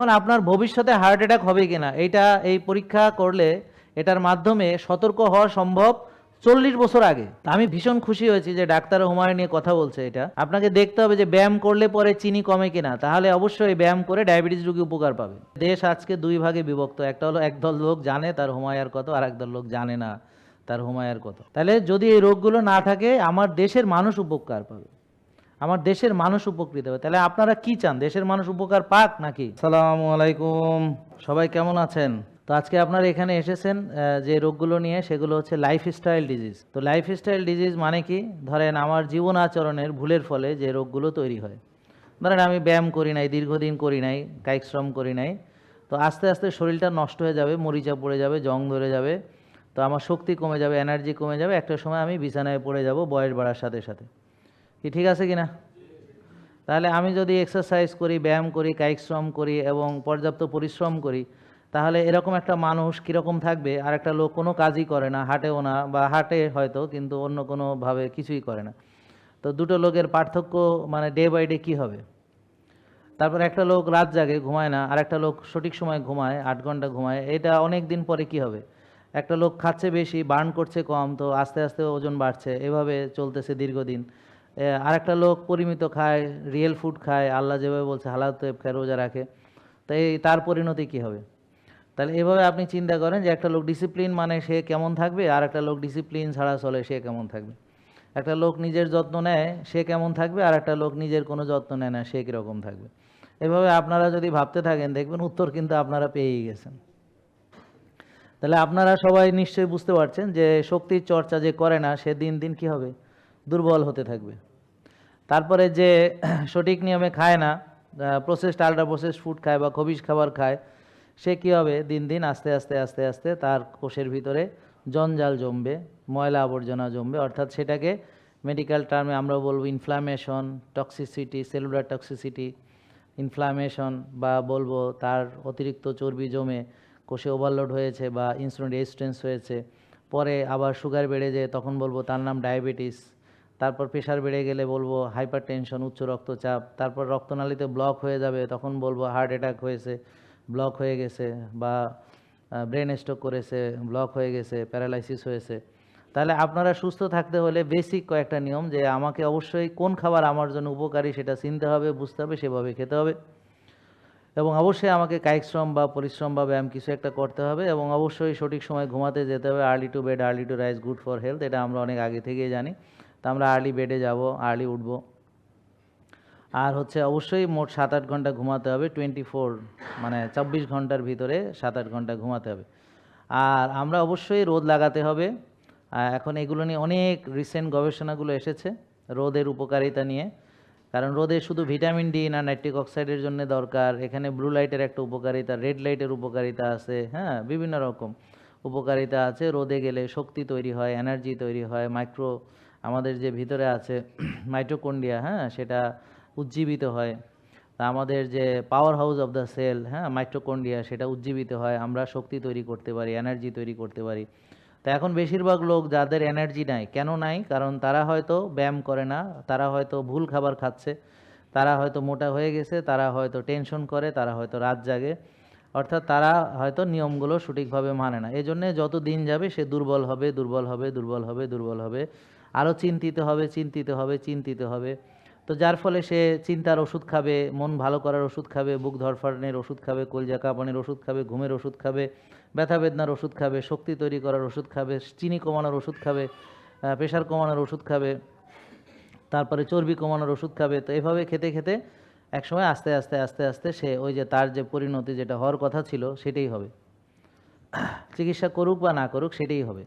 এখন আপনার ভবিষ্যতে হার্ট অ্যাটাক হবে কিনা এইটা এই পরীক্ষা করলে এটার মাধ্যমে সতর্ক হওয়া সম্ভব 40 বছর আগে। আমি ভীষণ খুশি হয়েছি যে ডাক্তার হুমায়ুন নিয়ে কথা বলছে। এটা আপনাকে দেখতে হবে যে ব্যায়াম করলে পরে চিনি কমে কিনা, তাহলে অবশ্যই ব্যায়াম করে ডায়াবেটিস রোগী উপকার পাবে। দেশ আজকে দুই ভাগে বিভক্ত, একটা হলো একদল লোক জানে তার হুমায়ুর কত, আর একদল লোক জানে না তার হুমায়ুর কত। তাহলে যদি এই রোগগুলো না থাকে আমার দেশের মানুষ উপকার পাবে, আমার দেশের মানুষ উপকৃত হবে। তাহলে আপনারা কি চান, দেশের মানুষ উপকার পাক নাকি? আসসালামু আলাইকুম, সবাই কেমন আছেন? তো আজকে আপনারা এখানে এসেছেন যে রোগগুলো নিয়ে, সেগুলো হচ্ছে লাইফস্টাইল ডিজিজ। তো লাইফস্টাইল ডিজিজ মানে কি? ধরেন আমার জীবন আচরণের ভুলের ফলে যে রোগগুলো তৈরি হয়। ধরেন আমি ব্যায়াম করি নাই, দীর্ঘদিন করি নাই, কায়িক শ্রম করি নাই, তো আস্তে আস্তে শরীরটা নষ্ট হয়ে যাবে, মরিচা পড়ে যাবে, জং ধরে যাবে, তো আমার শক্তি কমে যাবে, এনার্জি কমে যাবে, একটা সময় আমি বিছানায় পড়ে যাব বয়স বাড়ার সাথে সাথে। কি ঠিক আছে কি না? তাহলে আমি যদি এক্সারসাইজ করি, ব্যায়াম করি, কায়িক শ্রম করি এবং পর্যাপ্ত পরিশ্রম করি, তাহলে এরকম একটা মানুষ কীরকম থাকবে? আর একটা লোক কোনো কাজই করে না, হাঁটেও না, বা হাঁটে হয়তো কিন্তু অন্য কোনোভাবে কিছুই করে না। তো দুটো লোকের পার্থক্য মানে ডে বাই ডে কী হবে? তারপর একটা লোক রাত জাগে, ঘুমায় না, আর একটা লোক সঠিক সময় ঘুমায়, 8 ঘন্টা ঘুমায়, এটা অনেক দিন পরে কি হবে? একটা লোক খাচ্ছে বেশি, বার্ন করছে কম, তো আস্তে আস্তে ওজন বাড়ছে, এভাবে চলতেছে দীর্ঘদিন। আরেকটা লোক পরিমিত খায়, রিয়েল ফুড খায়, আল্লাহ যেভাবে বলছে হালাল তৈব খায়, রোজা রাখে, তো তার পরিণতি কী হবে? তাহলে এভাবে আপনি চিন্তা করেন যে একটা লোক ডিসিপ্লিন মানে সে কেমন থাকবে, আর একটা লোক ডিসিপ্লিন ছাড়া চলে সে কেমন থাকবে। একটা লোক নিজের যত্ন নেয় সে কেমন থাকবে, আর একটা লোক নিজের কোনো যত্ন নেয় না সে কীরকম থাকবে। এভাবে আপনারা যদি ভাবতে থাকেন দেখবেন উত্তর কিন্তু আপনারা পেয়েই গেছেন। তাহলে আপনারা সবাই নিশ্চয়ই বুঝতে পারছেন যে শক্তির চর্চা যে করে না সে দিন দিন কী হবে? দুর্বল হতে থাকবে। তারপরে যে সঠিক নিয়মে খায় না, প্রসেসড আল্ট্রা প্রসেসড ফুড খায় বা খবিশ খাবার খায়, সে কী হবে? দিন দিন আস্তে আস্তে আস্তে আস্তে তার কোষের ভিতরে জঞ্জাল জমবে, ময়লা আবর্জনা জমবে, অর্থাৎ সেটাকে মেডিকেল টার্মে আমরা বলবো inflammation, toxicity, cellular toxicity, inflammation, বা বলবো তার অতিরিক্ত চর্বি জমে কোষে ওভারলোড হয়েছে বা ইনসুলিন রেজিস্ট্যান্স হয়েছে, পরে আবার সুগার বেড়ে যায় তখন বলবো তার নাম ডায়াবেটিস, তারপর প্রেশার বেড়ে গেলে বলবো হাইপার টেনশন, উচ্চ রক্তচাপ, তারপর রক্তনালীতে ব্লক হয়ে যাবে তখন বলবো হার্ট অ্যাটাক হয়েছে, ব্লক হয়ে গেছে, বা ব্রেন স্ট্রোক করেছে, ব্লক হয়ে গেছে, প্যারালাইসিস হয়েছে। তাহলে আপনারা সুস্থ থাকতে হলে বেসিক কয়েকটা নিয়ম, যে আমাকে অবশ্যই কোন খাবার আমার জন্য উপকারী সেটা চিনতে হবে, বুঝতে হবে, সেভাবে খেতে হবে, এবং অবশ্যই আমাকে কায়িক শ্রম বা পরিশ্রম বা ব্যায়াম কিছু একটা করতে হবে, এবং অবশ্যই সঠিক সময় ঘুমাতে যেতে হবে। Early to bed early to rise good for health, এটা আমরা অনেক আগে থেকেই জানি। তো আমরা আর্লি বেডে যাব, আর্লি উঠবো। আর হচ্ছে অবশ্যই মোট 7-8 ঘন্টা ঘুমাতে হবে, 24 মানে 24 ঘন্টার ভিতরে 7-8 ঘন্টা ঘুমাতে হবে। আর আমরা অবশ্যই রোদ লাগাতে হবে। এখন এগুলো নিয়ে অনেক রিসেন্ট গবেষণাগুলো এসেছে রোদের উপকারিতা নিয়ে, কারণ রোদে শুধু ভিটামিন ডি না, নাইট্রিক অক্সাইডের জন্য দরকার, এখানে ব্লু লাইটের একটা উপকারিতা, রেড লাইটের উপকারিতা আছে, হ্যাঁ, বিভিন্ন রকম উপকারিতা আছে। রোদে গেলে শক্তি তৈরি হয়, এনার্জি তৈরি হয়, আমাদের যে ভিতরে আছে মাইটোকন্ড্রিয়া, হ্যাঁ, সেটা উজ্জীবিত হয়। তা আমাদের যে power house of the cell, হ্যাঁ, মাইটোকন্ড্রিয়া, সেটা উজ্জীবিত হয়, আমরা শক্তি তৈরি করতে পারি, এনার্জি তৈরি করতে পারি। তো এখন বেশিরভাগ লোক যাদের এনার্জি নাই, কেন নাই? কারণ তারা হয়তো ব্যায়াম করে না, তারা হয়তো ভুল খাবার খাচ্ছে, তারা হয়তো মোটা হয়ে গেছে, তারা হয়তো টেনশন করে, তারা হয়তো রাত জাগে, অর্থাৎ তারা হয়তো নিয়মগুলো সঠিকভাবে মানে না। এই জন্যে যত দিন যাবে সে দুর্বল হবে, দুর্বল হবে, দুর্বল হবে, দুর্বল হবে, আরও চিন্তিত হবে, চিন্তিত হবে, চিন্তিত হবে। তো যার ফলে সে চিন্তার ওষুধ খাবে, মন ভালো করার ওষুধ খাবে, বুক ধরফাড়ানোর ওষুধ খাবে, কলজা কাঁপানোর ওষুধ খাবে, ঘুমের ওষুধ খাবে, ব্যথা বেদনার ওষুধ খাবে, শক্তি তৈরি করার ওষুধ খাবে, চিনি কমানোর ওষুধ খাবে, প্রেশার কমানোর ওষুধ খাবে, তারপরে চর্বি কমানোর ওষুধ খাবে। তো এভাবে খেতে খেতে একসময় আস্তে আস্তে আস্তে আস্তে সে ওই যে তার যে পরিণতি যেটা হওয়ার কথা ছিল সেটাই হবে। চিকিৎসা করুক বা না করুক সেটাই হবে,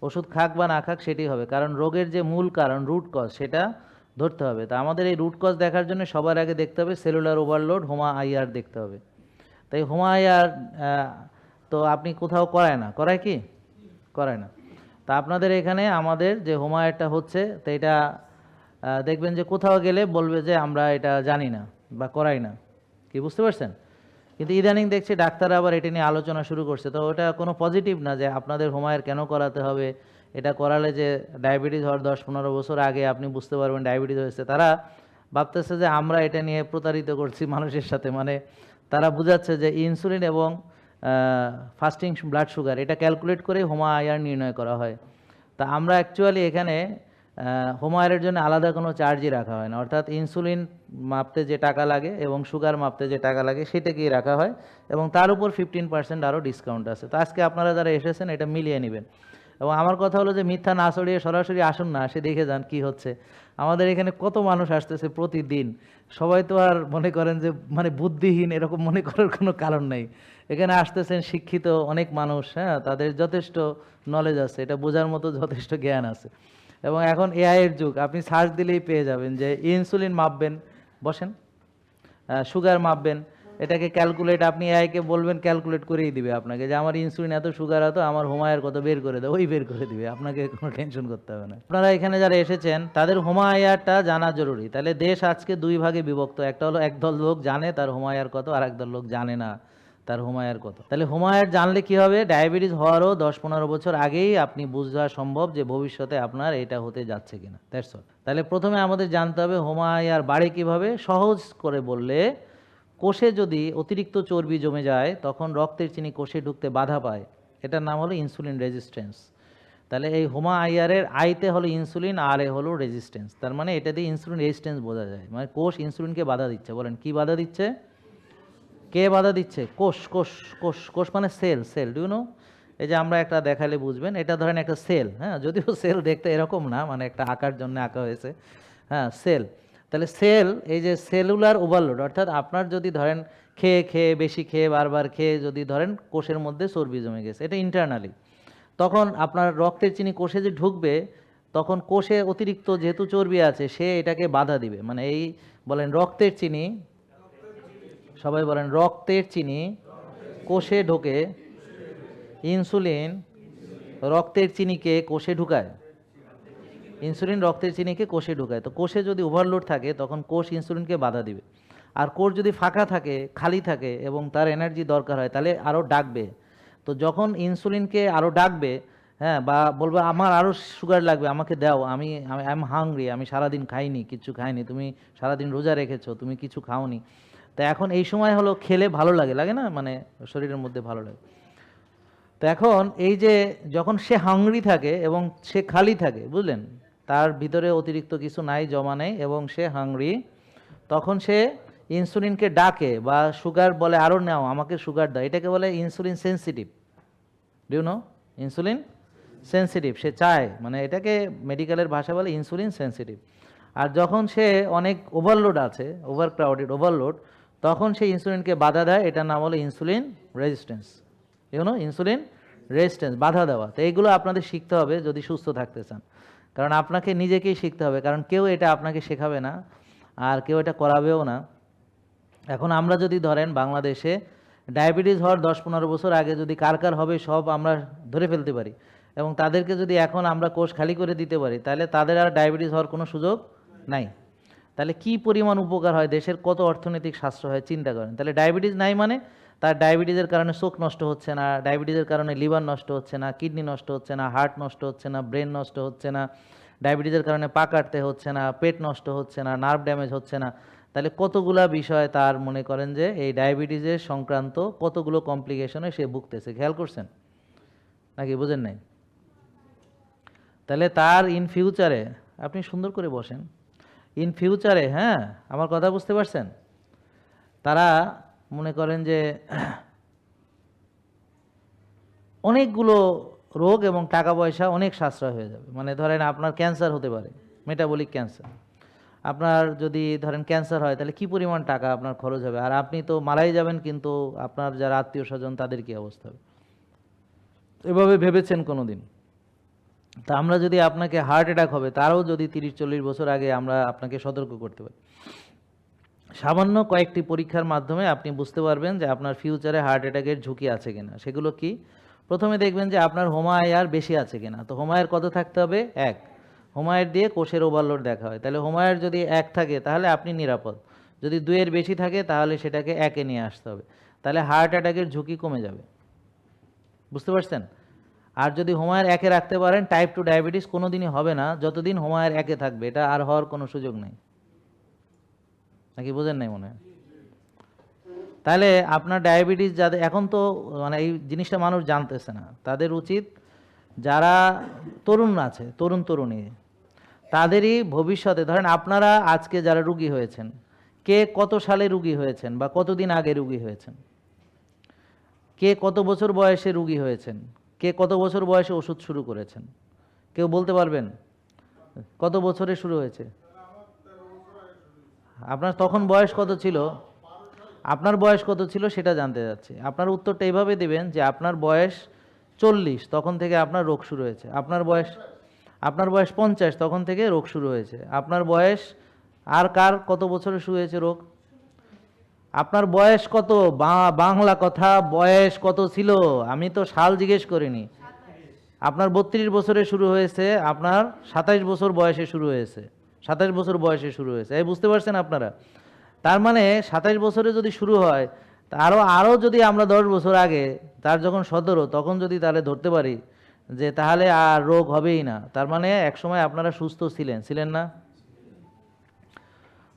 ওষুধ খাক বা না খাক সেটাই হবে, কারণ রোগের যে মূল কারণ, রুট কজ, সেটা ধরতে হবে। তা আমাদের এই রুট কজ দেখার জন্য সবার আগে দেখতে হবে সেলুলার ওভারলোড, হোমা আইআর দেখতে হবে। তাই হোমা আইআর তো আপনি কোথাও করায় না, করায় কি? করায় না। তা আপনাদের এখানে আমাদের যে হোমা আইআরটা হচ্ছে, তো এটা দেখবেন যে কোথাও গেলে বলবে যে আমরা এটা জানি না বা করাই না, কি বুঝতে পারছেন? কিন্তু ইদানিং দেখছি ডাক্তাররা আবার এটা নিয়ে আলোচনা শুরু করছে। তো ওটা কোনো পজিটিভ না যে আপনাদের হোমায়ের কেন করাতে হবে, এটা করালে যে ডায়াবেটিস হওয়ার 10-15 বছর আগে আপনি বুঝতে পারবেন ডায়াবেটিস হয়েছে। তারা ভাবতেছে যে আমরা এটা নিয়ে প্রতারিত করছি মানুষের সাথে, মানে তারা বোঝাচ্ছে যে ইনসুলিন এবং ফাস্টিং ব্লাড সুগার এটা ক্যালকুলেট করে হোমা আইআর নির্ণয় করা হয়। তা আমরা অ্যাকচুয়ালি এখানে হোমা আইআরের জন্য আলাদা কোনো চার্জই রাখা হয় না, অর্থাৎ ইনসুলিন মাপতে যে টাকা লাগে এবং সুগার মাপতে যে টাকা লাগে সেটাকেই রাখা হয়, এবং তার উপর 15% আরও ডিসকাউন্ট আছে। তো আজকে আপনারা যারা এসেছেন এটা মিলিয়ে নেবেন। এবং আমার কথা হলো যে মিথ্যা না ছড়িয়ে সরাসরি আসুন না, আসে দেখে যান কি হচ্ছে। আমাদের এখানে কত মানুষ আসতেছে প্রতিদিন, সবাই তো আর মনে করেন যে মানে বুদ্ধিহীন এরকম মনে করার কোনো কারণ নেই। এখানে আসতেছেন শিক্ষিত অনেক মানুষ, হ্যাঁ, তাদের যথেষ্ট নলেজ আছে, এটা বোঝার মতো যথেষ্ট জ্ঞান আছে। এবং এখন এআই এর যুগ, আপনি সার্চ দিলেই পেয়ে যাবেন যে ইনসুলিন মাপবেন, বসেন, সুগার মাপবেন, এটাকে ক্যালকুলেট, আপনি এআইকে বলবেন ক্যালকুলেট করেই দিবে আপনাকে যে আমার ইনসুলিন এত, সুগার এত, আমার হোমায়ের কত বের করে দেয়, ওই বের করে দিবে, আপনাকে কোনো টেনশন করতে হবে না। আপনারা এখানে যারা এসেছেন তাদের হোমায়ারটা জানা জরুরি। তাহলে দেশ আজকে দুই ভাগে বিভক্ত, একটা হলো একদল লোক জানে তার হোমায়ার কত, আর একদল লোক জানে না তার হোমায়ার কত। তাহলে হোমায়ার জানলে কি হবে, ডায়াবেটিস হওয়ারও 10-15 বছর আগেই আপনি বুঝা সম্ভব যে ভবিষ্যতে আপনার এটা হতে যাচ্ছে কিনা। That's all. তাহলে প্রথমে আমাদের জানতে হবে হোমায়ার বাড়ে কিভাবে। সহজ করে বললে, কোষে যদি অতিরিক্ত চর্বি জমে যায় তখন রক্তের চিনি কোষে ঢুকতে বাধা পায়, এটার নাম হলো ইনসুলিন রেজিস্ট্যান্স। তাহলে এই হোমা আইআরের আইতে হলো ইনসুলিন, আর এ হলো রেজিস্ট্যান্স। তার মানে এটা দিয়ে ইনসুলিন রেজিস্ট্যান্স বোঝা যায়, মানে কোষ ইনসুলিনকে বাধা দিচ্ছে। বলেন কি বাধা দিচ্ছে, কে বাধা দিচ্ছে? কোষ। কোষ কোষ কোষ মানে cell, cell do you know? এই যে আমরা একটা দেখালে বুঝবেন, এটা ধরেন একটা সেল, হ্যাঁ, যদিও সেল দেখতে এরকম না, মানে একটা আঁকার জন্য আঁকা হয়েছে, হ্যাঁ, সেল। তাহলে সেল, এই যে সেলুলার ওভারলোড, অর্থাৎ আপনার যদি ধরেন খেয়ে খেয়ে বেশি খেয়ে বারবার খেয়ে যদি ধরেন কোষের মধ্যে চর্বি জমে গেছে, এটা ইন্টারনালি, তখন আপনার রক্তের চিনি কোষে যে ঢুকবে তখন কোষে অতিরিক্ত যেহেতু চর্বি আছে সে এটাকে বাধা দিবে। মানে এই বলেন রক্তের চিনি, সবাই বলেন রক্তের চিনি কোষে ঢোকে, ইনসুলিন রক্তের চিনিকে কোষে ঢুকায়, ইনসুলিন রক্তের চিনিকে কোষে ঢুকায়। তো কোষে যদি ওভারলোড থাকে তখন কোষ ইনসুলিনকে বাধা দিবে, আর কোষ যদি ফাঁকা থাকে, খালি থাকে এবং তার এনার্জি দরকার হয় তাহলে আরও ডাকবে। তো যখন ইনসুলিনকে আরও ডাকবে, হ্যাঁ, বা বলবে আমার আরও সুগার লাগবে, আমাকে দাও, আমি আই এম হাংরি, আমি সারাদিন খাইনি, কিছু খাইনি, তুমি সারাদিন রোজা রেখেছো, তুমি কিছু খাওনি। তো এখন এই সময় হলো খেলে ভালো লাগে, লাগে না, মানে শরীরের মধ্যে ভালো লাগে। তো এখন এই যে যখন সে হাংরি থাকে এবং সে খালি থাকে, বুঝলেন, তার ভিতরে অতিরিক্ত কিছু নাই, জমা নেই, এবং সে হাংরি, তখন সে ইনসুলিনকে ডাকে বা সুগার বলে আরও নাও, আমাকে সুগার দাও, এটাকে বলে insulin sensitive. Do you know? Insulin sensitive, সে চায়, মানে এটাকে মেডিকেলের ভাষা বলে ইনসুলিন সেন্সিটিভ। আর যখন সে অনেক ওভারলোড আছে, ওভার ক্রাউডেড, ওভারলোড, তখন সে ইনসুলিনকে বাধা দেয়, এটার নাম হলো insulin resistance. You know, insulin resistance, বাধা দেওয়া। তো এইগুলো আপনাদের শিখতে হবে যদি সুস্থ থাকতে চান, কারণ আপনাকে নিজেকেই শিখতে হবে, কারণ কেউ এটা আপনাকে শেখাবে না আর কেউ এটা করাবেও না। এখন আমরা যদি ধরেন বাংলাদেশে ডায়াবেটিস হওয়ার 10-15 বছর আগে যদি কার কার হবে সব আমরা ধরে ফেলতে পারি এবং তাদেরকে যদি এখন আমরা কোষ খালি করে দিতে পারি, তাহলে তাদের আর ডায়াবেটিস হওয়ার কোনো সুযোগ নাই। তাহলে কি পরিমাণ উপকার হয়, দেশের কত অর্থনৈতিক সাশ্রয় হয় চিন্তা করেন। তাহলে ডায়াবেটিস নাই মানে তার ডায়াবেটিসের কারণে চোখ নষ্ট হচ্ছে না, ডায়াবেটিসের কারণে লিভার নষ্ট হচ্ছে না, কিডনি নষ্ট হচ্ছে না, হার্ট নষ্ট হচ্ছে না, ব্রেন নষ্ট হচ্ছে না, ডায়াবেটিসের কারণে পা কাটতে হচ্ছে না, পেট নষ্ট হচ্ছে না, নার্ভ ড্যামেজ হচ্ছে না। তাহলে কতগুলা বিষয় তার মনে করেন যে এই ডায়াবেটিসের সংক্রান্ত কতগুলো কমপ্লিকেশনে সে ভুগতেছে, খেয়াল করছেন নাকি বুঝেন নাই? তাহলে তার ইন ফিউচারে, আপনি সুন্দর করে বসেন, ইন ফিউচারে, হ্যাঁ, আমার কথা বুঝতে পারছেন, তারা মনে করেন যে অনেকগুলো রোগ এবং টাকা পয়সা অনেক সাশ্রয় হয়ে যাবে। মানে ধরেন আপনার ক্যান্সার হতে পারে, মেটাবলিক ক্যান্সার, আপনার যদি ধরেন ক্যান্সার হয় তাহলে কি পরিমাণ টাকা আপনার খরচ হবে, আর আপনি তো মারাই যাবেন, কিন্তু আপনার যারা আত্মীয় স্বজন তাদের কি অবস্থা হবে? এভাবে ভেবেছেন কোনো দিন? তা আমরা যদি আপনাকে হার্ট অ্যাটাক হবে তারও যদি 30-40 বছর আগে আমরা আপনাকে সতর্ক করতে পারি, সামান্য কয়েকটি পরীক্ষার মাধ্যমে আপনি বুঝতে পারবেন যে আপনার ফিউচারে হার্ট অ্যাটাকের ঝুঁকি আছে কিনা। সেগুলো কি? প্রথমে দেখবেন যে আপনার হোমায়ার বেশি আছে কিনা। তো হোমায়ার কত থাকতে হবে? 1। হোমায়ার দিয়ে কোষের ওভারলোড দেখা হয়, তাহলে হোমায়ার যদি 1 থাকে তাহলে আপনি নিরাপদ, যদি 2-এর বেশি থাকে তাহলে সেটাকে 1-এ নিয়ে আসতে হবে, তাহলে হার্ট অ্যাটাকের ঝুঁকি কমে যাবে। বুঝতে পারছেন? আর যদি হোমায়ার 1-এ রাখতে পারেন, টাইপ 2 ডায়াবেটিস কোনো দিনই হবে না যতদিন হোমায়ার 1-এ থাকবে, এটা আর হওয়ার কোনো সুযোগ নেই। নাকি বোঝেন নাই মনে হয়? তাহলে আপনার ডায়াবেটিস যাদের, এখন তো মানে এই জিনিসটা মানুষ জানতেছে না, তাদের উচিত যারা তরুণ আছে, তরুণ তরুণী, তাদেরই ভবিষ্যতে, ধরেন আপনারা আজকে যারা রুগী হয়েছেন, কে কত সালে রুগী হয়েছেন বা কতদিন আগে রুগী হয়েছেন, কে কত বছর বয়সে রুগী হয়েছেন, কে কত বছর বয়সে ওষুধ শুরু করেছেন, কেউ বলতে পারবেন? কত বছরে শুরু হয়েছে? আপনার তখন বয়স কত ছিল? আপনার বয়স কত ছিল সেটা জানতে যাচ্ছি। আপনার উত্তরটা এইভাবে দেবেন যে আপনার বয়স 40, তখন থেকে আপনার রোগ শুরু হয়েছে। আপনার বয়স 50, তখন থেকে রোগ শুরু হয়েছে। আপনার বয়স, আর কার কত বছরে শুরু হয়েছে রোগ? আপনার বয়স কত? বাংলা কথা, বয়স কত ছিল? আমি তো সাল জিজ্ঞেস করিনি। আপনার 32 বছরে শুরু হয়েছে, আপনার 27 বছর বয়সে শুরু হয়েছে, 27 বছর বয়সে শুরু হয়েছে। এই বুঝতে পারছেন আপনারা? তার মানে 27 বছরে যদি শুরু হয়, তা আরও যদি আমরা 10 বছর আগে, তার যখন 17, তখন যদি তাহলে ধরতে পারি যে তাহলে আর রোগ হবেই না, তার মানে একসময় আপনারা সুস্থ ছিলেন না?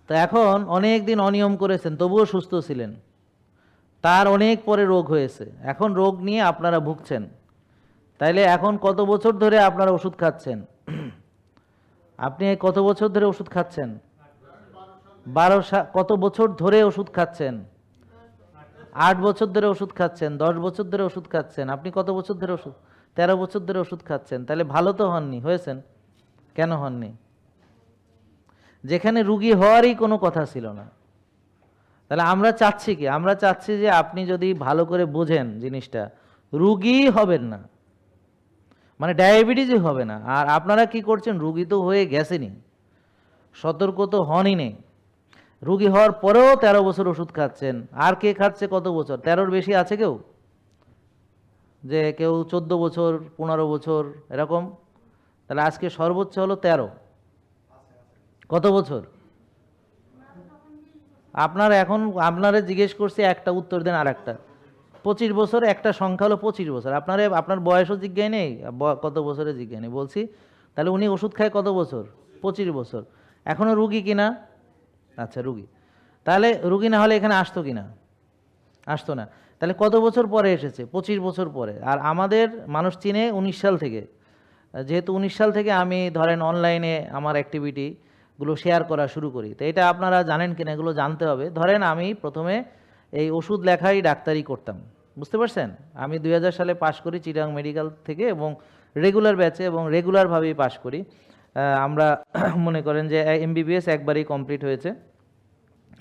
তো এখন অনেক দিন অনিয়ম করেছেন, তবুও সুস্থ ছিলেন, তার অনেক পরে রোগ হয়েছে, এখন রোগ নিয়ে আপনারা ভুগছেন। তাইলে এখন কত বছর ধরে আপনারা ওষুধ খাচ্ছেন? আপনি কত বছর ধরে ওষুধ খাচ্ছেন? 12 কত বছর ধরে ওষুধ খাচ্ছেন? 8 বছর ধরে ওষুধ খাচ্ছেন, 10 বছর ধরে ওষুধ খাচ্ছেন। আপনি কত বছর ধরে ওষুধ? 13 বছর ধরে ওষুধ খাচ্ছেন। তাহলে ভালো তো হননি, হয়েছেন? কেন হননি? যেখানে রুগী হওয়ারই কোনো কথা ছিল না। তাহলে আমরা চাচ্ছি কি? আমরা চাচ্ছি যে আপনি যদি ভালো করে বোঝেন জিনিসটা, রুগী হবেন না, মানে ডায়াবেটিসই হবে না। আর আপনারা কি করছেন? রুগী তো হয়ে গেছেনই, সতর্ক তো হনই নেই। রুগী হওয়ার পরেও 13 বছর ওষুধ খাচ্ছেন। আর কে খাচ্ছে কত বছর? 13-র বেশি আছে কেউ? যে কেউ 14 বছর, 15 বছর এরকম? তাহলে আজকে সর্বোচ্চ হলো 13। কত বছর? আপনারা জিজ্ঞেস করছি একটা, উত্তর দেন আর একটা। 25 বছর, একটা সংখ্যা হলো 25 বছর। আপনার বয়সও জিজ্ঞাসা নেই, কত বছরে জিজ্ঞাসা নেই বলছি। তাহলে উনি ওষুধ খায় কত বছর? 25 বছর। এখনো রুগী কিনা? আচ্ছা, রুগী। তাহলে রুগী না হলে এখানে আসতো কিনা? আসতো না। তাহলে কত বছর পরে এসেছে? 25 বছর পরে। আর আমাদের মানুষ চিনে 19 সাল থেকে। যেহেতু 19 সাল থেকে আমি ধরেন অনলাইনে আমার অ্যাক্টিভিটিগুলো শেয়ার করা শুরু করি, তো এটা আপনারা জানেন কিনা এগুলো জানতে হবে। ধরেন আমি প্রথমে এই ওষুধ লেখাই ডাক্তারি করতাম, বুঝতে পারছেন? আমি 2000 সালে পাশ করি চিটাগাং মেডিকেল থেকে, এবং রেগুলার ব্যাচে এবং রেগুলারভাবেই পাশ করি। আমরা মনে করেন যে MBBS একবারই কমপ্লিট হয়েছে,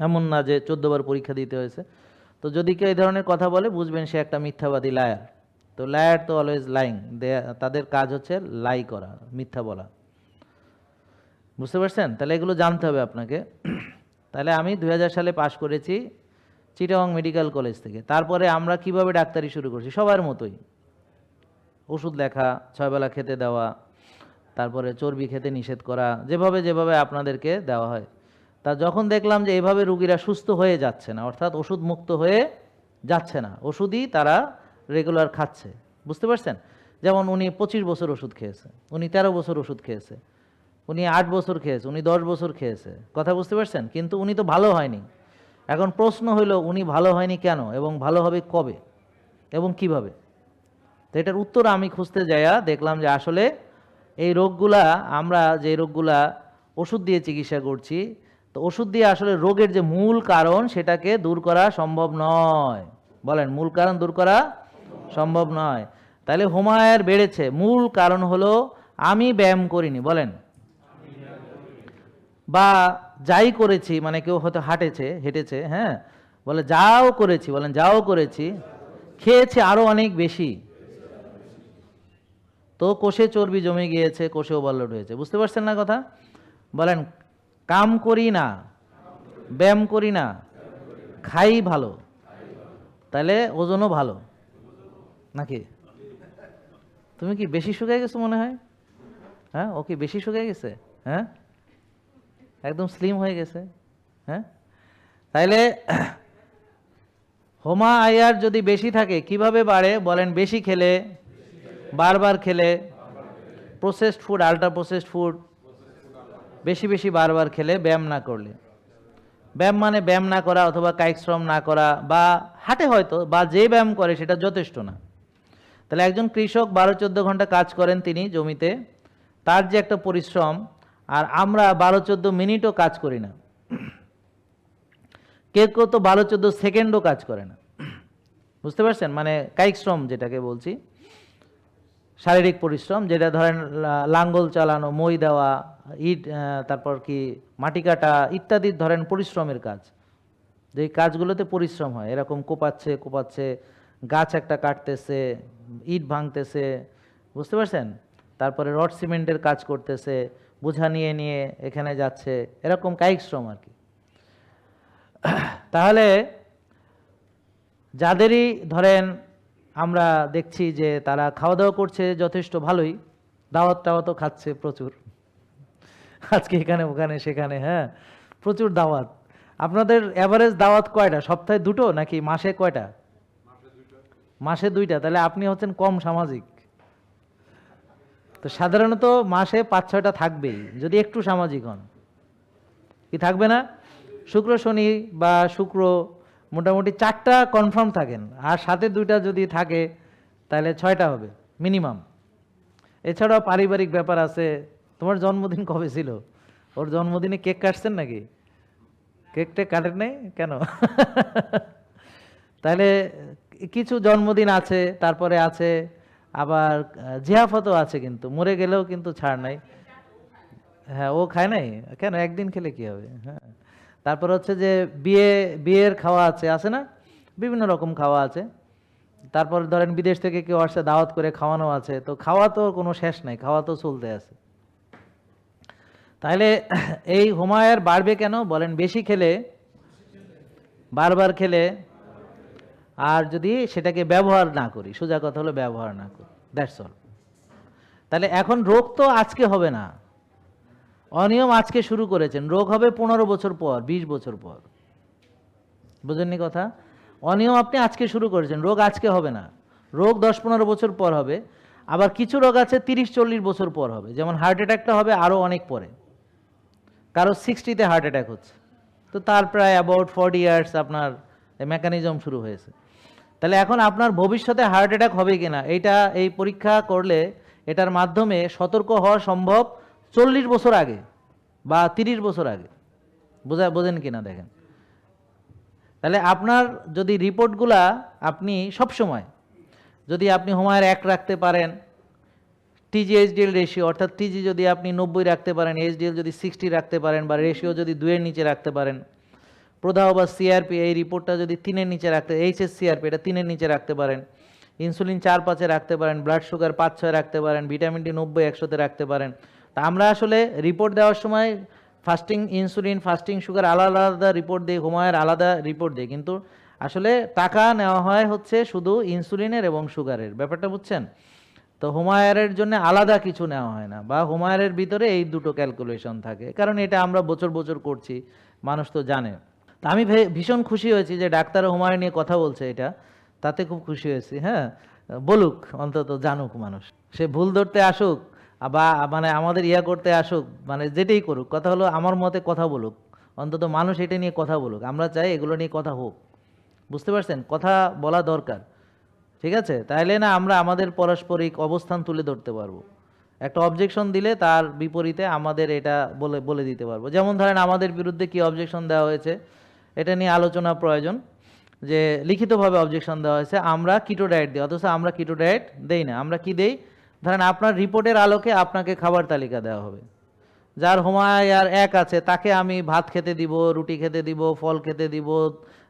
এমন না যে 14 বার পরীক্ষা দিতে হয়েছে। তো যদি কেউ এই ধরনের কথা বলে, বুঝবেন সে একটা মিথ্যাবাদী, লায়ার। তো লায়ার তো অলওয়েজ লাইং, তাদের কাজ হচ্ছে লাই করা, মিথ্যা বলা, বুঝতে পারছেন? তাহলে এগুলো জানতে হবে আপনাকে। তাহলে আমি 2000 সালে পাশ করেছি চিটাগাং মেডিকেল কলেজ থেকে। তারপরে আমরা কিভাবে ডাক্তারি শুরু করছি? সবার মতোই, ওষুধ লেখা, 6 বেলা খেতে দেওয়া, তারপরে চর্বি খেতে নিষেধ করা, যেভাবে আপনাদেরকে দেওয়া হয়। তা যখন দেখলাম যে এইভাবে রুগীরা সুস্থ হয়ে যাচ্ছে না, অর্থাৎ ওষুধ মুক্ত হয়ে যাচ্ছে না, ওষুধই তারা রেগুলার খাচ্ছে, বুঝতে পারছেন? যেমন উনি 25 বছর ওষুধ খেয়েছে, উনি 13 বছর ওষুধ খেয়েছে, উনি 8 বছর খেয়েছে, উনি 10 বছর খেয়েছে, কথা বুঝতে পারছেন? কিন্তু উনি তো ভালো হয়নি। এখন প্রশ্ন হলো উনি ভালো হয়নি কেন, এবং ভালো হবে কবে এবং কিভাবে? তো এটার উত্তর আমি খুঁজতে যাইয়া দেখলাম যে আসলে এই রোগগুলা, আমরা যে রোগগুলা ওষুধ দিয়ে চিকিৎসা করছি, তো ওষুধ দিয়ে আসলে রোগের যে মূল কারণ সেটাকে দূর করা সম্ভব নয়। বলেন, মূল কারণ দূর করা সম্ভব নয়। তাহলে হোমায়ার বেড়েছে, মূল কারণ হলো আমি ব্যায়াম করিনি। বলেন, বা যাই করেছি, মানে কেউ হয়তো হেঁটেছে, হ্যাঁ, বলে যাও করেছি, বলেন যাও করেছি, খেয়েছে আরো অনেক বেশি, তো কোষে চর্বি জমে গিয়েছে, কোষে ওভারলোড হয়েছে, বুঝতে পারছেন না কথা? বলেন, কাম করি না, ব্যায়াম করি না, খাই ভালো, তাহলে ওজনও ভালো নাকি? তুমি কি বেশি শুকিয়ে গেছো মনে হয়? হ্যাঁ, ও কি বেশি শুকিয়ে গেছে? হ্যাঁ, একদম স্লিম হয়ে গেছে। হ্যাঁ, তাইলে হোমা আয়ার যদি বেশি থাকে কিভাবে বাড়ে? বলেন, বেশি খেলে, বারবার খেলে, processed food, ultra processed food বেশি বেশি বারবার খেলে, ব্যায়াম না করলে। ব্যায়াম মানে ব্যায়াম না করা অথবা কায়িক শ্রম না করা বা হাঁটে হয়তো, বা যে ব্যায়াম করে সেটা যথেষ্ট না। তাহলে একজন কৃষক 12-14 ঘন্টা কাজ করেন তিনি জমিতে, তার যে একটা পরিশ্রম, আর আমরা 12-14 মিনিটও কাজ করি না, কেউ কেউ তো 12-14 সেকেন্ডও কাজ করে না। বুঝতে পারছেন, মানে কায়িক শ্রম যেটাকে বলছি, শারীরিক পরিশ্রম, যেটা ধরেন লাঙ্গল চালানো, মই দেওয়া, ইট, তারপর কি মাটি কাটা ইত্যাদি ধরেন পরিশ্রমের কাজ, যে কাজগুলোতে পরিশ্রম হয়, এরকম কোপাচ্ছে কোপাচ্ছে, গাছ একটা কাটতেছে, ইট ভাঙতেছে, বুঝতে পারছেন, তারপরে রড সিমেন্টের কাজ করতেছে, বোঝা নিয়ে নিয়ে এখানে যাচ্ছে, এরকম কায়িক শ্রম আর কি। তাহলে যাদেরই ধরেন আমরা দেখছি যে তারা খাওয়া দাওয়া করছে যথেষ্ট ভালোই, দাওয়াত টাওয়াতও খাচ্ছে প্রচুর, আজকে এখানে ওখানে সেখানে, হ্যাঁ প্রচুর দাওয়াত। আপনাদের অ্যাভারেজ দাওয়াত কয়টা, সপ্তাহে 2টো নাকি মাসে কয়টা? মাসে 2টা। তাহলে আপনি হচ্ছেন কম সামাজিক। তো সাধারণত মাসে 5-6টা থাকবেই, যদি একটু সামাজিক হন। কি থাকবে না? শুক্র শনি বা শুক্র মোটামুটি 4টা কনফার্ম থাকেন, আর সাথে 2টা যদি থাকে তাহলে 6টা হবে মিনিমাম। এছাড়াও পারিবারিক ব্যাপার আছে। তোমার জন্মদিন কবে ছিল? ওর জন্মদিনে কেক কাটছেন নাকি? কেকটা কাটেন নাই কেন? তাহলে কিছু জন্মদিন আছে, তারপরে আছে আবার জিয়াফতও আছে, কিন্তু মরে গেলেও কিন্তু ছাড় নাই। হ্যাঁ, ও খায় নাই কেন? একদিন খেলে কি হবে? হ্যাঁ, তারপর হচ্ছে যে বিয়ের খাওয়া আছে না, বিভিন্ন রকম খাওয়া আছে। তারপর ধরেন বিদেশ থেকে কেউ আসছে, দাওয়াত করে খাওয়ানো আছে। তো খাওয়া তো কোনো শেষ নাই, খাওয়া তো চলতে আছে। তাহলে এই হুমায়ুর বাড়বে কেন বলেন? বেশি খেলে, বারবার খেলে, আর যদি সেটাকে ব্যবহার না করি, সোজা কথা হলো ব্যবহার না করি, দ্যাটস অল। তাহলে এখন রোগ তো আজকে হবে না, অনিয়ম আজকে শুরু করেছেন, রোগ হবে 15 বছর পর, 20 বছর পর। বুঝেননি কথা? অনিয়ম আপনি আজকে শুরু করেছেন, রোগ আজকে হবে না, রোগ 10-15 বছর পর হবে। আবার কিছু রোগ আছে 30-40 বছর পর হবে, যেমন হার্ট অ্যাটাকটা হবে আরও অনেক পরে, কারো 60-তে হার্ট অ্যাটাক হচ্ছে, তো তার প্রায় অ্যাবাউট 40 ইয়ার্স আপনার মেকানিজম শুরু হয়েছে। তাহলে এখন আপনার ভবিষ্যতে হার্ট অ্যাটাক হবে কিনা, এই পরীক্ষা করলে এটার মাধ্যমে সতর্ক হওয়া সম্ভব 40 বছর আগে বা 30 বছর আগে। বোঝেন কিনা দেখেন। তাহলে আপনার যদি রিপোর্টগুলা আপনি সবসময় যদি আপনি হুমায়ুর 1 রাখতে পারেন, টিজি এইচডিএল রেশিও, অর্থাৎ টিজি যদি আপনি 90 রাখতে পারেন, এইচডিএল যদি 60 রাখতে পারেন, বা রেশিও যদি 2-এর নিচে রাখতে পারেন, প্রদাহ বা সিআরপি এই রিপোর্টটা যদি 3-এর নিচে রাখতে, এইচএস সিআরপি এটা 3-এর নিচে রাখতে পারেন, ইনসুলিন 4-5-এ রাখতে পারেন, ব্লাড সুগার 5-6 রাখতে পারেন, ভিটামিন ডি 90-100-তে রাখতে পারেন। তা আমরা আসলে রিপোর্ট দেওয়ার সময় ফাস্টিং ইনসুলিন, ফাস্টিং সুগার আলাদা আলাদা রিপোর্ট দিই, হুমায়ুর আলাদা রিপোর্ট দিই, কিন্তু আসলে টাকা নেওয়া হয় হচ্ছে শুধু ইনসুলিনের এবং সুগারের, ব্যাপারটা বুঝছেন? তো হুমায়ুরের জন্য আলাদা কিছু নেওয়া হয় না, বা হুমায়ুরের ভিতরে এই দুটো ক্যালকুলেশন থাকে, কারণ এটা আমরা বছর বছর করছি, মানুষ তো জানে। তা আমি ভীষণ খুশি হয়েছি যে ডাক্তার হুমায়ুর নিয়ে কথা বলছে, এটা তাতে খুব খুশি হয়েছি। হ্যাঁ, বলুক, অন্তত জানুক মানুষ, সে ভুল ধরতে আসুক বা মানে আমাদের করতে আসুক, মানে যেটাই করুক, কথা হলো আমার মতে কথা বলুক, অন্তত মানুষ এটা নিয়ে কথা বলুক। আমরা চাই এগুলো নিয়ে কথা হোক, বুঝতে পারছেন? কথা বলা দরকার, ঠিক আছে? তাইলে না আমরা আমাদের পারস্পরিক অবস্থান তুলে ধরতে পারবো। একটা অবজেকশন দিলে তার বিপরীতে আমাদের এটা বলে দিতে পারবো। যেমন ধরেন আমাদের বিরুদ্ধে কি অবজেকশন দেওয়া হয়েছে, এটা নিয়ে আলোচনা প্রয়োজন। যে লিখিতভাবে অবজেকশন দেওয়া হয়েছে, আমরা কিটো ডায়েট দিই, অথচ আমরা কিটো ডায়েট দেই না। আমরা কি দেই? ধরেন আপনার রিপোর্টের আলোকে আপনাকে খাবার তালিকা দেওয়া হবে, যার হুমায়ুর 1 আছে তাকে আমি ভাত খেতে দিব, রুটি খেতে দিব, ফল খেতে দিব,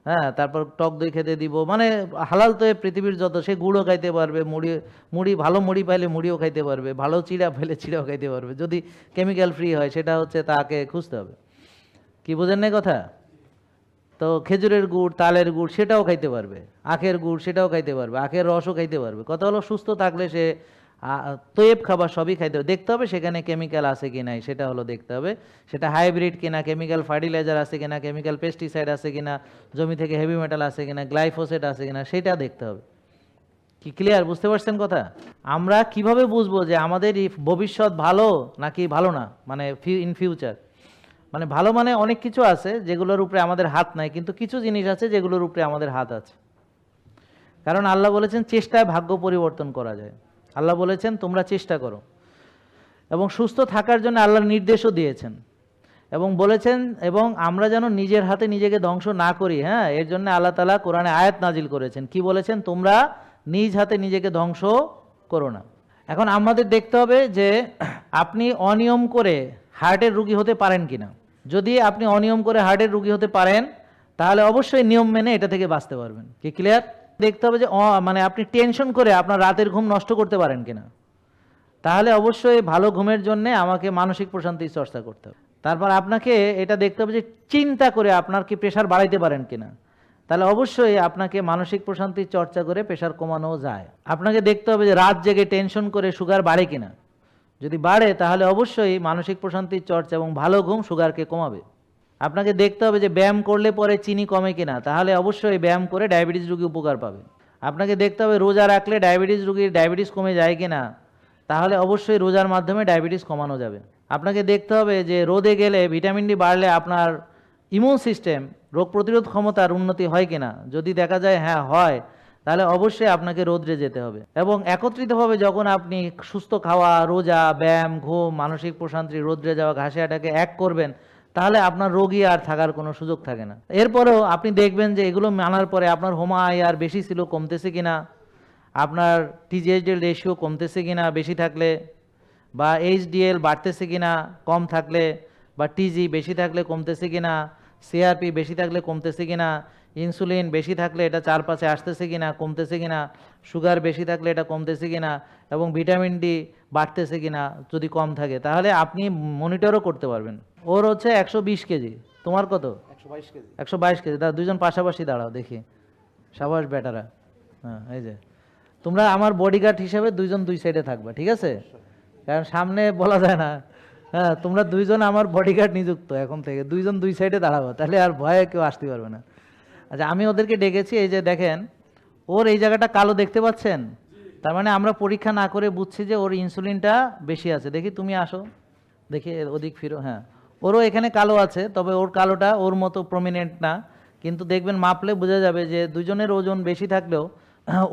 হ্যাঁ, তারপর টক দই খেতে দিব, মানে হালাল তো পৃথিবীর যত, সে গুড়ও খাইতে পারবে, মুড়ি ভালো মুড়ি পাইলে মুড়িও খাইতে পারবে, ভালো চিড়া পাইলে চিড়াও খাইতে পারবে, যদি কেমিক্যাল ফ্রি হয় সেটা হচ্ছে তাকে খুঁজতে হবে। কি বোঝেন না কথা? তো খেজুরের গুড়, তালের গুড় সেটাও খাইতে পারবে, আখের গুড় সেটাও খাইতে পারবে, আখের রসও খাইতে পারবে। কথা হলো সুস্থ থাকলে সে তৈব খাবার সবই খাইতে হবে। দেখতে হবে সেখানে কেমিক্যাল আছে কি নাই, সেটা হলো দেখতে হবে, সেটা হাইব্রিড কিনা, কেমিক্যাল ফার্টিলাইজার আছে কিনা, কেমিক্যাল পেস্টিসাইড আছে কিনা, জমি থেকে হেভি মেটাল আছে কিনা, গ্লাইফোসেট আছে কিনা, সেটা দেখতে হবে। কি ক্লিয়ার? বুঝতে পারছেন কথা? আমরা কিভাবে বুঝবো যে আমাদের ভবিষ্যৎ ভালো নাকি ভালো না, মানে ইন ফিউচার, মানে ভালো মানে অনেক কিছু আছে যেগুলোর উপরে আমাদের হাত নাই, কিন্তু কিছু জিনিস আছে যেগুলোর উপরে আমাদের হাত আছে। কারণ আল্লাহ বলেছেন চেষ্টায় ভাগ্য পরিবর্তন করা যায়। আল্লাহ বলেছেন তোমরা চেষ্টা করো, এবং সুস্থ থাকার জন্য আল্লাহর নির্দেশও দিয়েছেন এবং বলেছেন এবং আমরা যেন নিজের হাতে নিজেকে ধ্বংস না করি। হ্যাঁ, এর জন্য আল্লাহ তাআলা কোরআনে আয়াত নাজিল করেছেন, কি বলেছেন? তোমরা নিজ হাতে নিজেকে ধ্বংস করো না। এখন আমাদের দেখতে হবে যে আপনি অনিয়ম করে হার্টের রোগী হতে পারেন কিনা। যদি আপনি অনিয়ম করে হার্টের রোগী হতে পারেন তাহলে অবশ্যই নিয়ম মেনে এটা থেকে বাঁচতে পারবেন। কি ক্লিয়ার? দেখতে হবে যে মানে আপনি টেনশন করে আপনার রাতের ঘুম নষ্ট করতে পারেন কিনা। তাহলে অবশ্যই ভালো ঘুমের জন্য আমাকে মানসিক প্রশান্তির চর্চা করতে হবে। তারপর আপনাকে এটা দেখতে হবে যে চিন্তা করে আপনার কি প্রেশার বাড়াইতে পারেন কিনা। তাহলে অবশ্যই আপনাকে মানসিক প্রশান্তির চর্চা করে প্রেশার কমানো যায়। আপনাকে দেখতে হবে যে রাত জেগে টেনশন করে সুগার বাড়ে কিনা। যদি বাড়ে তাহলে অবশ্যই মানসিক প্রশান্তির চর্চা এবং ভালো ঘুম সুগারকে কমাবে। আপনাকে দেখতে হবে যে ব্যায়াম করলে পরে চিনি কমে কিনা, তাহলে অবশ্যই ব্যায়াম করে ডায়াবেটিস রোগী উপকার পাবে। আপনাকে দেখতে হবে রোজা রাখলে ডায়াবেটিস রোগীর ডায়াবেটিস কমে যায় কিনা, তাহলে অবশ্যই রোজার মাধ্যমে ডায়াবেটিস কমানো যাবে। আপনাকে দেখতে হবে যে রোদে গেলে ভিটামিন ডি বাড়লে আপনার ইমিউন সিস্টেম, রোগ প্রতিরোধ ক্ষমতার উন্নতি হয় কিনা। যদি দেখা যায় হ্যাঁ হয়, তাহলে অবশ্যই আপনাকে রোদ্রে যেতে হবে। এবং একত্রিতভাবে যখন আপনি সুস্থ খাওয়া, রোজা, ব্যায়াম, ঘুম, মানসিক প্রশান্তি, রোদ্রে যাওয়া, ঘাসে আটাকে এক করবেন, তাহলে আপনার রোগী আর থাকার কোনো সুযোগ থাকে না। এরপরেও আপনি দেখবেন যে এগুলো মানার পরে আপনার হোমায় আর বেশি ছিল কমতেছে কিনা, আপনার টিজিএইচডিএল রেশিও কমতেছে কিনা বেশি থাকলে, বা এইচডিএল বাড়তেছে কিনা কম থাকলে, বা টিজি বেশি থাকলে কমতেছে কিনা, সিআরপি বেশি থাকলে কমতেছে কিনা, ইনসুলিন বেশি থাকলে এটা 4-5-এ আসতেছে কিনা কমতেছে কিনা, সুগার বেশি থাকলে এটা কমতেছে কিনা, এবং ভিটামিন ডি বাড়তেছে কিনা যদি কম থাকে, তাহলে আপনি মনিটরও করতে পারবেন। ওর হচ্ছে 120 কেজি, তোমার কত? 122 কেজি। 122 কেজি। তা দুজন পাশাপাশি দাঁড়াও দেখি, সাবাস বেটারা। হ্যাঁ, এই যে তোমরা আমার বডিগার্ড হিসেবে দুইজন দুই সাইডে থাকবা, ঠিক আছে? কারণ সামনে বলা যায় না। হ্যাঁ, তোমরা দুইজন আমার বডিগার্ড নিযুক্ত, এখন থেকে দুইজন দুই সাইডে দাঁড়াবো, তাহলে আর ভয়ে কেউ আসতে পারবে না। আচ্ছা, আমি ওদেরকে ডেকেছি, এই যে দেখেন ওর এই জায়গাটা কালো দেখতে পাচ্ছেন, তার মানে আমরা পরীক্ষা না করে বুঝছি যে ওর ইনসুলিনটা বেশি আছে। দেখি তুমি আসো, দেখি ওদিক ফিরো। হ্যাঁ, ওরও এখানে কালো আছে, তবে ওর কালোটা ওর মতো প্রমিনেন্ট না, কিন্তু দেখবেন মাপলে বোঝা যাবে যে দুজনের ওজন বেশি থাকলেও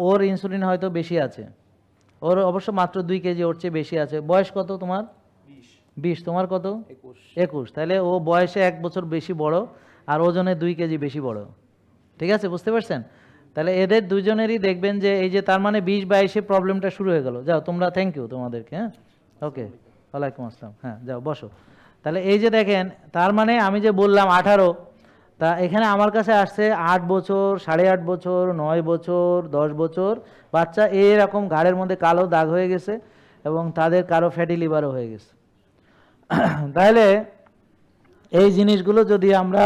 ওর ইনসুলিন হয়তো বেশি আছে। ওর অবশ্য মাত্র 2 কেজি ওর চেয়ে বেশি আছে। বয়স কত তোমার? 20। তোমার কত? 21। তাহলে ও বয়সে 1 বছর বেশি বড় আর ওজনে 2 কেজি বেশি বড়। ঠিক আছে, বুঝতে পারছেন? তাহলে এদের দুজনেরই দেখবেন যে এই যে তার মানে 20-22-এ প্রবলেমটা শুরু হয়ে গেল। যাও তোমরা, থ্যাংক ইউ তোমাদেরকে। হ্যাঁ, ওকে, ওয়ালাইকুম আসসালাম। হ্যাঁ, যাও বসো। তাহলে এই যে দেখেন, তার মানে আমি যে বললাম 18, তা এখানে আমার কাছে আসছে 8 বছর, 8.5 বছর, 9 বছর, 10 বছর বাচ্চা, এরকম ঘাড়ের মধ্যে কালো দাগ হয়ে গেছে এবং তাদের কারো ফ্যাটি লিভারও হয়ে গেছে। তাহলে এই জিনিসগুলো যদি আমরা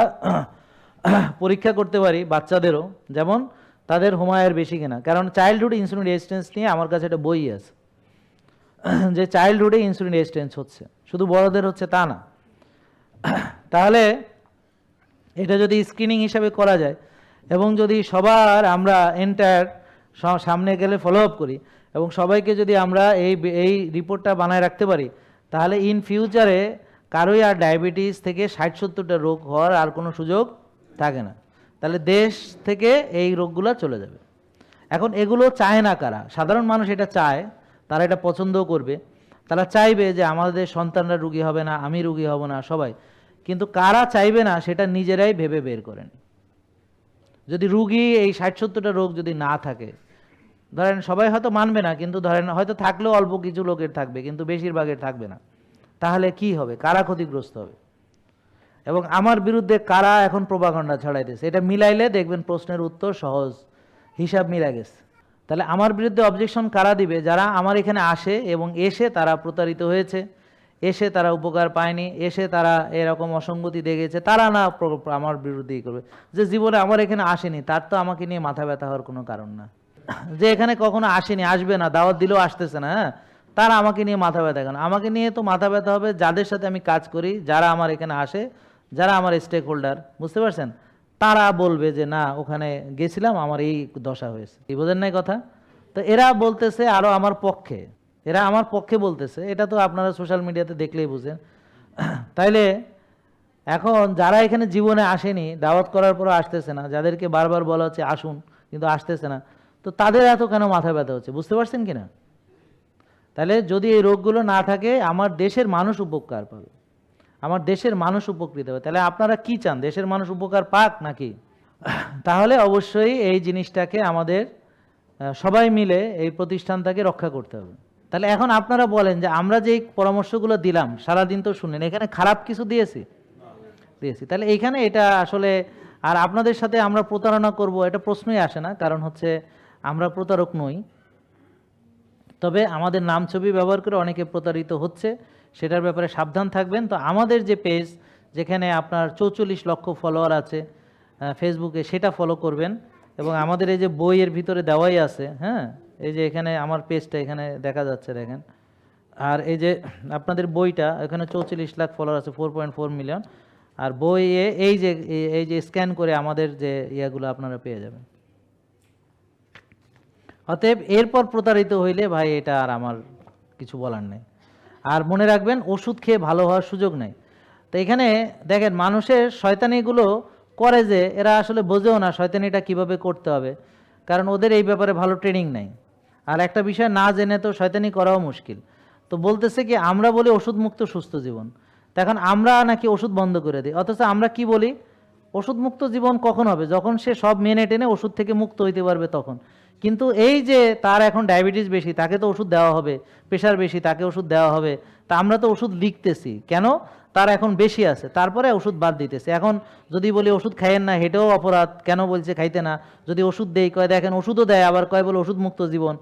পরীক্ষা করতে পারি বাচ্চাদেরও, যেমন তাদের হোমায়ের বেশি কিনা, কারণ চাইল্ডহুড ইনসুলিন রেজিস্ট্যান্স নিয়ে আমার কাছে একটা বই আছে, যে চাইল্ডহুডে ইনসুলিন রেজিস্ট্যান্স হচ্ছে, শুধু বড়দের হচ্ছে তা না। তাহলে এটা যদি স্ক্রিনিং হিসাবে করা যায় এবং যদি সবার আমরা এন্টায়ার সামনে গেলে ফলো আপ করি এবং সবাইকে যদি আমরা এই রিপোর্টটা বানায় রাখতে পারি, তাহলে ইন ফিউচারে কারোই আর ডায়াবেটিস থেকে 60-70টা রোগ হওয়ার আর কোনো সুযোগ থাকে না। তাহলে দেশ থেকে এই রোগগুলো চলে যাবে। এখন এগুলো চায় না কারা? সাধারণ মানুষ এটা চায়, তারা এটা পছন্দও করবে, তারা চাইবে যে আমাদের সন্তানরা রোগী হবে না, আমি রোগী হব না, সবাই। কিন্তু কারা চাইবে না সেটা নিজেরাই ভেবে বের করেন। যদি রুগী এই 60-70টা রোগ যদি না থাকে, ধরেন সবাই হয়তো মানবে না, কিন্তু ধরেন হয়তো থাকলেও অল্প কিছু লোকের থাকবে, কিন্তু বেশিরভাগের থাকবে না, তাহলে কি হবে? কারা ক্ষতিগ্রস্ত হবে? এবং আমার বিরুদ্ধে কারা এখন প্রোপাগান্ডা ছড়াইতেছে, এটা মিলাইলে দেখবেন প্রশ্নের উত্তর সহজ, হিসাব মিলা গেছে। তাহলে আমার বিরুদ্ধে অবজেকশন কারা দিবে? যারা আমার এখানে আসে এবং এসে তারা প্রতারিত হয়েছে, এসে তারা উপকার পায়নি, এসে তারা এরকম অসঙ্গতি দেখেছে, তারা না আমার বিরুদ্ধেই করবে। যে জীবনে আমার এখানে আসেনি, তার তো আমাকে নিয়ে মাথা ব্যথা হওয়ার কোনো কারণ না। যে এখানে কখনো আসেনি, আসবে না, দাওয়াত দিলেও আসতেছে না, হ্যাঁ, তারা আমাকে নিয়ে মাথা ব্যথা কেন? আমাকে নিয়ে তো মাথা ব্যথা হবে যাদের সাথে আমি কাজ করি, যারা আমার এখানে আসে, যারা আমার স্টেক হোল্ডার, বুঝতে পারছেন? তারা বলবে যে না, ওখানে গেছিলাম, আমার এই দশা হয়েছে। এই বোঝেন নাই কথা? তো এরা বলতেছে আরো আমার পক্ষে, এরা আমার পক্ষে বলতেছে, এটা তো আপনারা সোশ্যাল মিডিয়াতে দেখলেই বুঝেন। তাইলে এখন যারা এখানে জীবনে আসেনি, দাওয়াত করার পরও আসতেছে না, যাদেরকে বারবার বলা হচ্ছে আসুন কিন্তু আসতেছে না, তো তাদের এত কেন মাথা ব্যথা হচ্ছে, বুঝতে পারছেন কিনা? তাহলে যদি এই রোগগুলো না থাকে, আমার দেশের মানুষ উপকার পাবে, আমার দেশের মানুষ উপকৃত হবে। তাহলে আপনারা কি চান, দেশের মানুষ উপকার পাক নাকি? তাহলে অবশ্যই এই জিনিসটাকে আমাদের সবাই মিলে এই প্রতিষ্ঠানটাকে রক্ষা করতে হবে। তাহলে এখন আপনারা বলেন যে আমরা যে পরামর্শগুলো দিলাম সারাদিন তো শুনলেন, এখানে খারাপ কিছু দিয়েছি? তাহলে এইখানে এটা আসলে, আর আপনাদের সাথে আমরা প্রতারণা করব এটা প্রশ্নই আসে না, কারণ হচ্ছে আমরা প্রতারক নই। তবে আমাদের নাম ছবি ব্যবহার করে অনেকে প্রতারিত হচ্ছে, সেটার ব্যাপারে সাবধান থাকবেন। তো আমাদের যে পেজ, যেখানে আপনার 44 লক্ষ ফলোয়ার আছে ফেসবুকে, সেটা ফলো করবেন। এবং আমাদের এই যে বইয়ের ভিতরে দেওয়াই আছে, হ্যাঁ, এই যে এখানে আমার পেজটা এখানে দেখা যাচ্ছে, দেখেন। আর এই যে আপনাদের বইটা, এখানে 44 লাখ ফলোয়ার আছে, 4.4 মিলিয়ন। আর বইয়ে এই যে স্ক্যান করে আমাদের যে ইয়াগুলো আপনারা পেয়ে যাবেন। অতএব এরপর প্রতারিত হইলে ভাই এটা আর আমার কিছু বলার নেই। আর মনে রাখবেন, ওষুধ খেয়ে ভালো হওয়ার সুযোগ নেই। তো এখানে দেখেন, মানুষের শয়তানিগুলো করে যে, এরা আসলে বোঝেও না শয়তানিটা কিভাবে করতে হবে, কারণ ওদের এই ব্যাপারে ভালো ট্রেনিং নাই। আর একটা বিষয় না জেনে তো শয়তানি করাও মুশকিল। তো বলতেছে কি, আমরা বলি ওষুধ মুক্ত সুস্থ জীবন, তো এখন আমরা নাকি ওষুধ বন্ধ করে দিই। অথচ আমরা কি বলি, ওষুধ মুক্ত জীবন কখন হবে, যখন সে সব মেনে টেনে ওষুধ থেকে মুক্ত হইতে পারবে তখন। কিন্তু এই যে তার এখন ডায়াবেটিস বেশি, তাকে তো ওষুধ দেওয়া হবে, প্রেশার বেশি, তাকে ওষুধ দেওয়া হবে। তা আমরা তো ওষুধ লিখতেছি কেন, তার এখন বেশি আছে, তারপরে ওষুধ বাদ দিতেছে। এখন যদি বলি ওষুধ খাইয়েন না, হেঁটেও অপরাধ, কেন বলছে খাইতে না। যদি ওষুধ দেই, কয় দেখেন ওষুধও দেয়, আবার কয় বলে ওষুধ মুক্ত জীবন।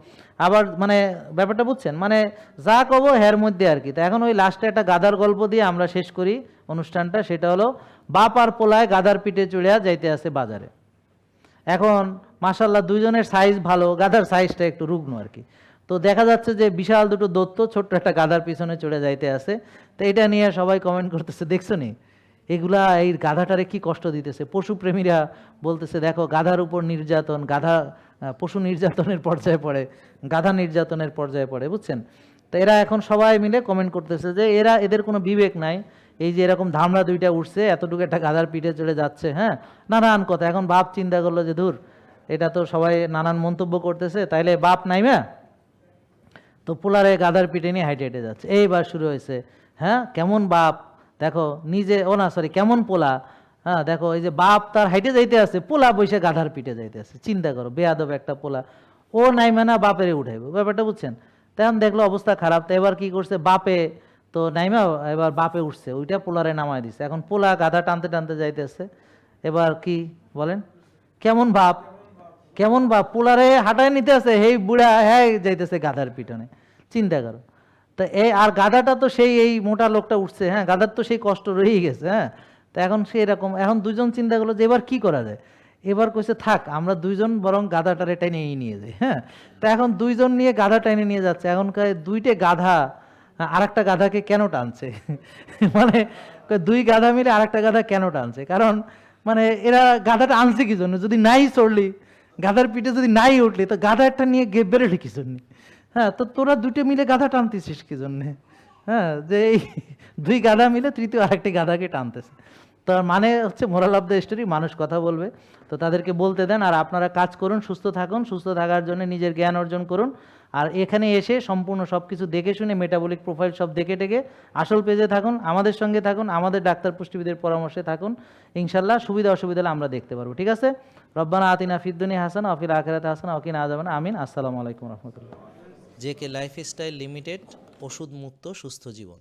আবার মানে ব্যাপারটা বুঝছেন, মানে যা কব হের মধ্যে আর কি। তো এখন ওই লাস্টে একটা গাধার গল্প দিয়ে আমরা শেষ করি অনুষ্ঠানটা, সেটা হলো বাপ আর পোলায় গাধার পিঠে চড়িয়া যাইতে আছে বাজারে। এখন মাশাল্লাহ দুইজনের সাইজ ভালো, গাধার সাইজটা একটু রুগ্ন আর কি। তো দেখা যাচ্ছে যে বিশাল দুটো দত্ত ছোট্ট একটা গাধার পিছনে চড়ে যাইতে আছে। তো এটা নিয়ে সবাই কমেন্ট করতেছে, দেখছো নি এগুলা, এই গাধাটারে কি কষ্ট দিতেছে। পশুপ্রেমীরা বলতেছে দেখো গাধার উপর নির্যাতন, গাধা পশু নির্যাতনের পর্যায়ে পড়ে, গাধা নির্যাতনের পর্যায়ে পড়ে, বুঝছেন। তো এরা এখন সবাই মিলে কমেন্ট করতেছে যে এদের কোনো বিবেক নাই, এই যে এরকম ধামড়া দুইটা উঠছে, এতটুকু একটা গাধার পিঠে চড়ে যাচ্ছে, হ্যাঁ, নানান কথা। এখন বাপ চিন্তা করলো যে ধুর, এটা তো সবাই নানান মন্তব্য করতেছে, তাইলে বাপ নাইমা তো পোলারে গাধার পিঠে নিয়ে হাইটে হেঁটে যাচ্ছে। এইবার শুরু হয়েছে, হ্যাঁ, কেমন বাপ দেখো নিজে, ও না সরি, কেমন পোলা, হ্যাঁ দেখো এই যে বাপ তার হাইটে যাইতে আছে, পোলা বসে গাধার পিঠে যাইতে আছে। চিন্তা করো, বেয়াদব একটা পোলা, ও নাইমা না বাপেরে উঠাইব, ব্যাপারটা বুঝছেন। তখন দেখলো অবস্থা খারাপ, তো এবার কি করছে, বাপে তো নাইমা এবার বাপে উঠছে, ওইটা পোলারে নামাই দিছে। এখন পোলা গাধা টানতে টানতে যাইতেছে। এবার কি বলেন, কেমন বাপ, কেমন বাপ, পোলারে হাঁটায় নিতে আছে, হেই বুড়া হ্যাঁ যাইতেছে গাধার পিটনে। চিন্তা করো। তা এই আর গাধাটা তো সেই এই মোটা লোকটা উঠছে, হ্যাঁ, গাধার তো সেই কষ্ট রয়েই গেছে, হ্যাঁ। তো এখন সে এরকম, এখন দুজন চিন্তা করলো যে এবার কি করা যায়। এবার কইছে থাক, আমরা দুইজন বরং গাধাটারে টেনে নিয়ে যাই, হ্যাঁ। তো এখন দুইজন নিয়ে গাধা টেনে নিয়ে যাচ্ছে। এখনকার দুইটা গাধা আর একটা গাধাকে কেন টানছে মানে দুই গাধা মিলে আর একটা গাধা কেন টানছে, কারণ মানে এরা গাধাটা আনছে কি জন্য, যদি নাই চড়লি গাধার পিঠে, যদি নাই উঠলি, তো গাধা একটা নিয়ে বেরোলি কি জন্য, হ্যাঁ। তো তোরা দুটো মিলে গাধা টানতেছিস কি জন্যে, হ্যাঁ, যে এই দুই গাধা মিলে তৃতীয় আরেকটি গাধাকে টানতেছে। তার মানে হচ্ছে মোরাল অফ দ্য স্টোরি, মানুষ কথা বলবে, তো তাদেরকে বলতে দেন। আর আপনারা কাজ করুন, সুস্থ থাকুন, সুস্থ থাকার জন্য নিজের জ্ঞান অর্জন করুন। আর এখানে এসে সম্পূর্ণ সব কিছু দেখে শুনে মেটাবলিক প্রোফাইল সব দেখে টেকে আসল পেজে থাকুন, আমাদের সঙ্গে থাকুন, আমাদের ডাক্তার পুষ্টিবিদের পরামর্শে থাকুন। ইনশাল্লাহ সুবিধা অসুবিধা হলে আমরা দেখতে পারবো, ঠিক আছে। রব্বানা আতিনা ফিদ দুনিয়া হাসানা ওয়া ফিল আখিরাতি হাসানা ওয়া কিনা আযাবান আমিন। আসসালামু আলাইকুম রহমতুল্লাহ। জেকে লাইফস্টাইল লিমিটেড, ওষুধ মুক্ত সুস্থ জীবন।